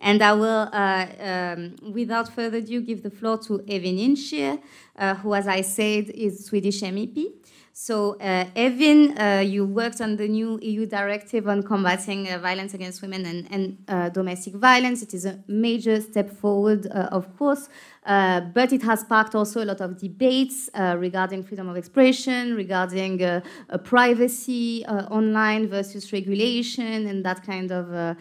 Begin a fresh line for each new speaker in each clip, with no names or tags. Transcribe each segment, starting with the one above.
And I will, without further ado, give the floor to Evin Incir, who, as I said, is Swedish MEP. So, Evin, you worked on the new EU directive on combating violence against women and domestic violence. It is a major step forward, of course, but it has sparked also a lot of debates regarding freedom of expression, regarding privacy online versus regulation, and that kind of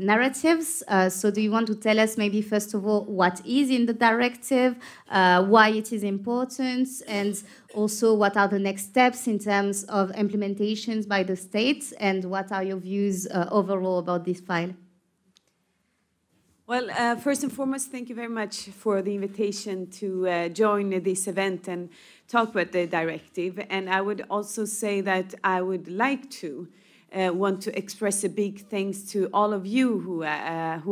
narratives. So do you want to tell us maybe, first of all, what is in the directive, why it is important, and also what are the next steps in terms of implementations by the states, and what are your views overall about this file?
Well, first and foremost, thank you very much for the invitation to join this event and talk about the directive. And I would also say that I would like to want to express a big thanks to all of you who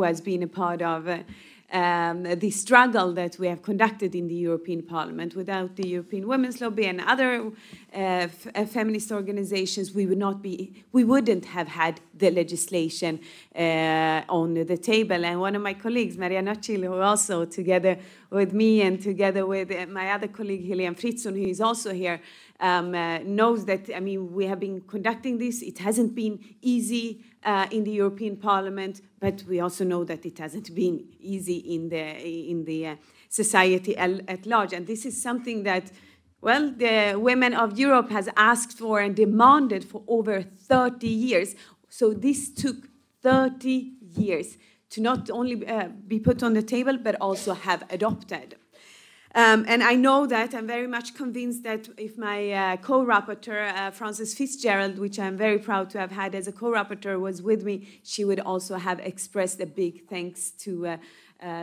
has been a part of the struggle that we have conducted in the European Parliament. Without the European Women's Lobby and other feminist organizations, we wouldn't have had the legislation on the table. And one of my colleagues, Maria Nötchil, who also together with me and together with my other colleague, Helene Fritzon, who is also here, knows that, I mean, we have been conducting this. It hasn't been easy in the European Parliament, but we also know that it hasn't been easy in the society at large. And this is something that, well, the women of Europe has asked for and demanded for over 30 years. So this took 30 years to not only be put on the table, but also have adopted. And I know that I'm very much convinced that if my co-rapporteur, Frances Fitzgerald, which I'm very proud to have had as a co-rapporteur, was with me, she would also have expressed a big thanks to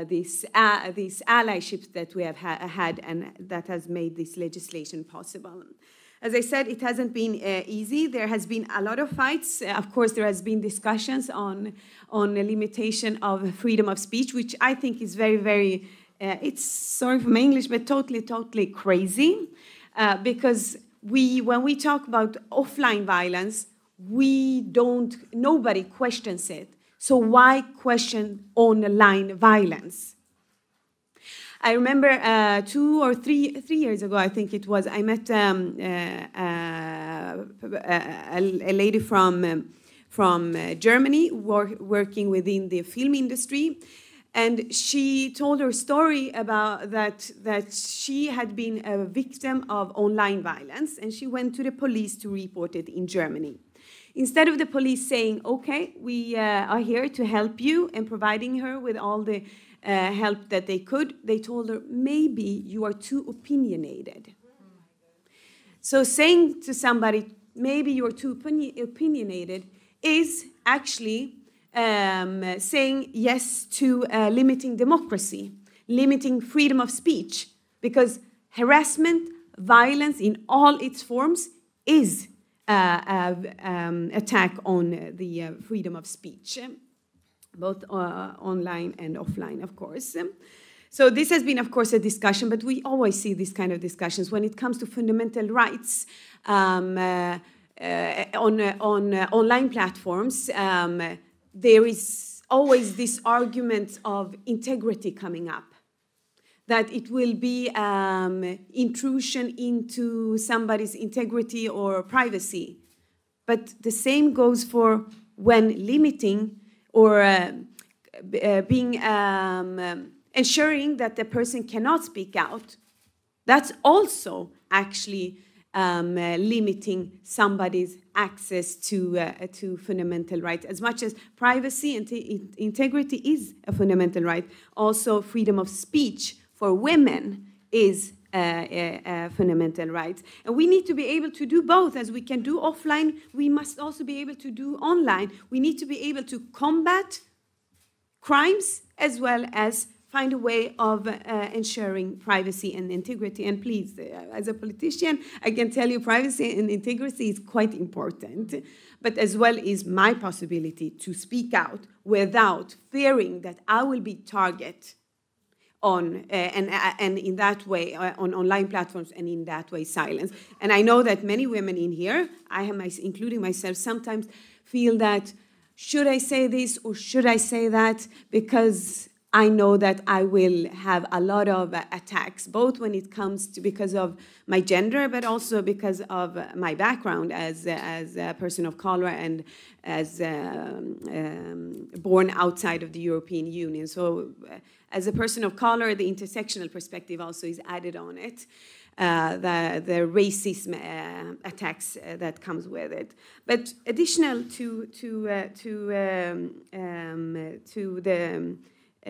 these allyships that we have had and that has made this legislation possible. As I said, it hasn't been easy. There has been a lot of fights. Of course, there has been discussions on the limitation of freedom of speech, which I think is very, very it's, sorry for my English, but totally crazy. Because when we talk about offline violence, nobody questions it. So why question online violence? I remember 2 or 3 years ago, I think it was, I met a lady from Germany working within the film industry. And she told her story about that she had been a victim of online violence, and she went to the police to report it in Germany. Instead of the police saying, okay, we are here to help you, and providing her with all the help that they could, they told her, maybe you are too opinionated. So saying to somebody, maybe you're too opinionated, is actually saying yes to limiting democracy, limiting freedom of speech, because harassment, violence in all its forms is attack on the freedom of speech, both online and offline, of course. So this has been, of course, a discussion, but we always see these kind of discussions when it comes to fundamental rights on online platforms. There is always this argument of integrity coming up, that it will be intrusion into somebody's integrity or privacy. But the same goes for when limiting or ensuring that the person cannot speak out. That's also actually limiting somebody's access to fundamental rights. As much as privacy and integrity is a fundamental right, also freedom of speech for women is a fundamental right. And we need to be able to do both. As we can do offline, we must also be able to do online. We need to be able to combat crimes as well as find a way of ensuring privacy and integrity. And please, as a politician, I can tell you privacy and integrity is quite important, but as well is my possibility to speak out without fearing that I will be targeted on, and in that way, on online platforms, and in that way silence. And I know that many women in here, including myself, sometimes feel that, should I say this or should I say that? Because I know that I will have a lot of attacks, both when it comes to because of my gender, but also because of my background as a person of color and as born outside of the European Union. So as a person of color, the intersectional perspective also is added on it. The racism attacks that comes with it. But additional to the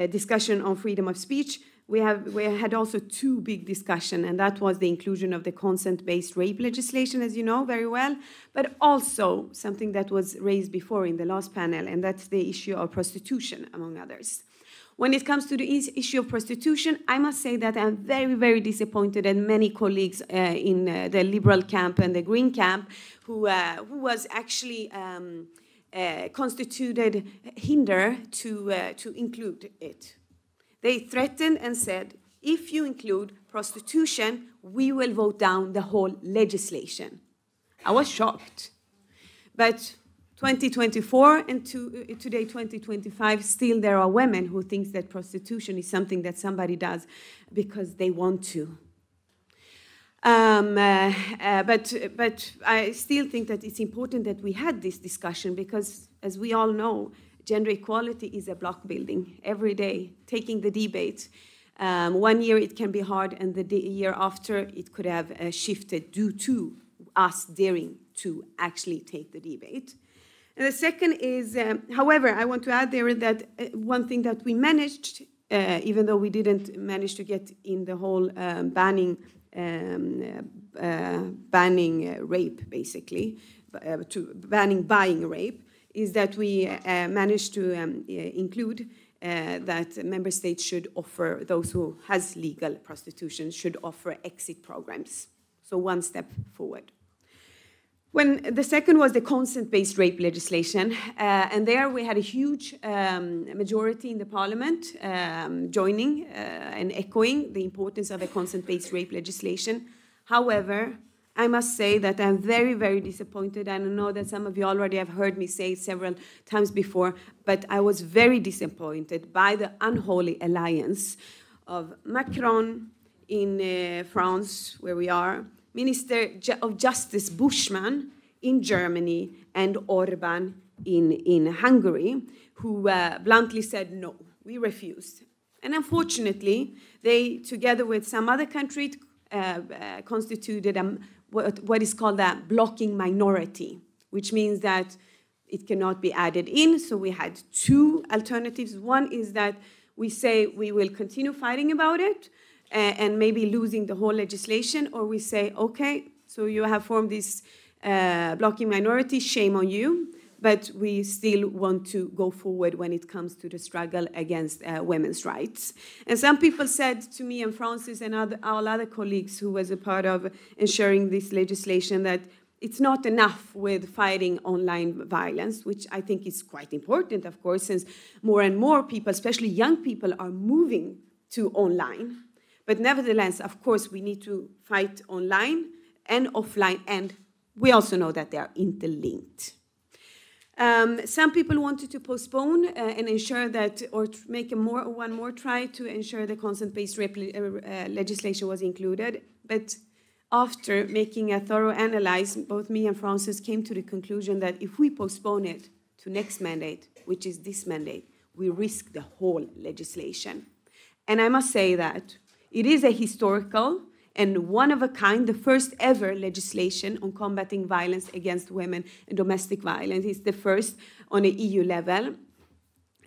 discussion on freedom of speech, we had also two big discussions, and that was the inclusion of the consent-based rape legislation, as you know very well, but also something that was raised before in the last panel, and that's the issue of prostitution, among others. When it comes to the issue of prostitution, I must say that I'm very, very disappointed at many colleagues in the liberal camp and the green camp who was actually constituted hinder to include it. They threatened and said, if you include prostitution, we will vote down the whole legislation. I was shocked. But 2024 and today 2025, still there are women who think that prostitution is something that somebody does because they want to. But I still think that it's important that we had this discussion because, as we all know, gender equality is a block building every day, taking the debate. 1 year it can be hard, and the year after it could have shifted due to us daring to actually take the debate. And the second is, however, I want to add there that one thing that we managed, even though we didn't manage to get in the whole banning rape, basically, to banning buying rape, is that we managed to include that member states should offer, those who has legal prostitution should offer exit programs. So one step forward. When the second was the consent-based rape legislation, and there we had a huge majority in the parliament joining and echoing the importance of a consent-based rape legislation. However, I must say that I'm very, very disappointed, and I know that some of you already have heard me say it several times before, but I was very disappointed by the unholy alliance of Macron in France, where we are, Minister of Justice Bushman in Germany, and Orban in Hungary, who bluntly said, no, we refused. And unfortunately, they, together with some other countries, constituted what is called a blocking minority, which means that it cannot be added in. So we had two alternatives. One is that we say we will continue fighting about it, and maybe losing the whole legislation, or we say, okay, so you have formed this blocking minority, shame on you, but we still want to go forward when it comes to the struggle against women's rights. And some people said to me and Francis and all other colleagues who was a part of ensuring this legislation that it's not enough with fighting online violence, which I think is quite important, of course, since more and more people, especially young people, are moving to online. But nevertheless, of course, we need to fight online and offline, and we also know that they are interlinked. Some people wanted to postpone and ensure that, or to make one more try to ensure the consent-based rape legislation was included. But after making a thorough analysis, both me and Francis came to the conclusion that if we postpone it to next mandate, which is this mandate, we risk the whole legislation. And I must say that it is a historical and one-of-a-kind, the first ever legislation on combating violence against women and domestic violence. It's the first on an EU level.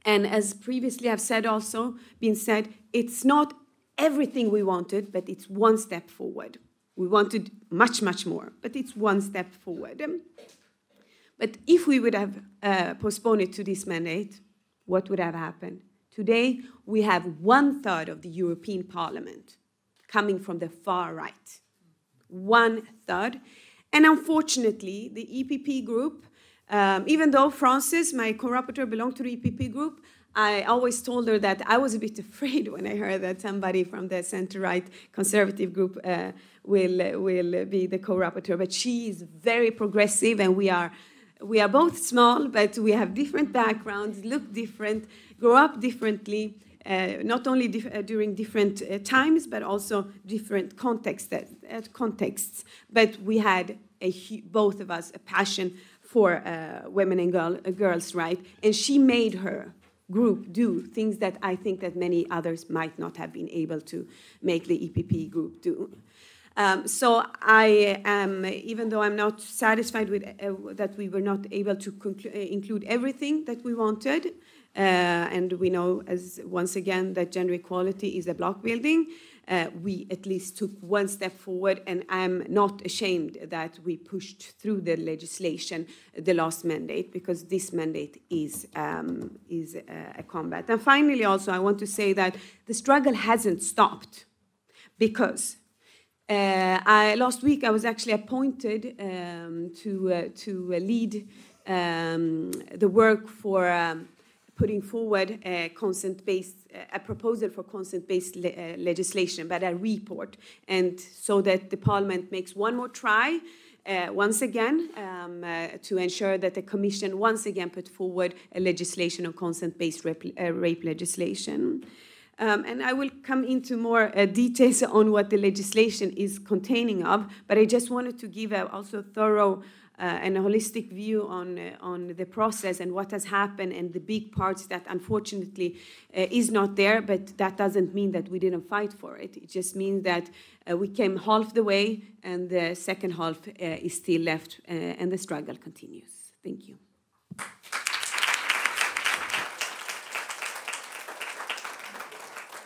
And as previously I've said also, been said, it's not everything we wanted, but it's one step forward. We wanted much, much more, but it's one step forward. But if we would have postponed it to this mandate, what would have happened? Today, we have 1/3 of the European Parliament coming from the far right. 1/3. And unfortunately, the EPP group, even though Frances, my co-rapporteur, belonged to the EPP group, I always told her that I was a bit afraid when I heard that somebody from the center-right conservative group will be the co-rapporteur. But she is very progressive, and we are we are both small, but we have different backgrounds, look different, grow up differently, not only during different times, but also different contexts. But we had, both of us, a passion for women and girls' rights, and she made her group do things that I think that many others might not have been able to make the EPP group do. So I am, even though I'm not satisfied with that we were not able to include everything that we wanted, and we know, as once again, that gender equality is a block building, we at least took one step forward, and I'm not ashamed that we pushed through the legislation the last mandate, because this mandate is a combat. And finally, also, I want to say that the struggle hasn't stopped, because last week I was actually appointed to lead the work for putting forward a proposal for consent-based legislation, but a report, and so that the Parliament makes one more try, once again, to ensure that the Commission once again put forward a legislation on consent-based rape legislation. And I will come into more details on what the legislation is containing of, but I just wanted to give also a thorough and a holistic view on the process and what has happened and the big parts that unfortunately is not there, but that doesn't mean that we didn't fight for it. It just means that we came half the way, and the second half is still left, and the struggle continues. Thank you.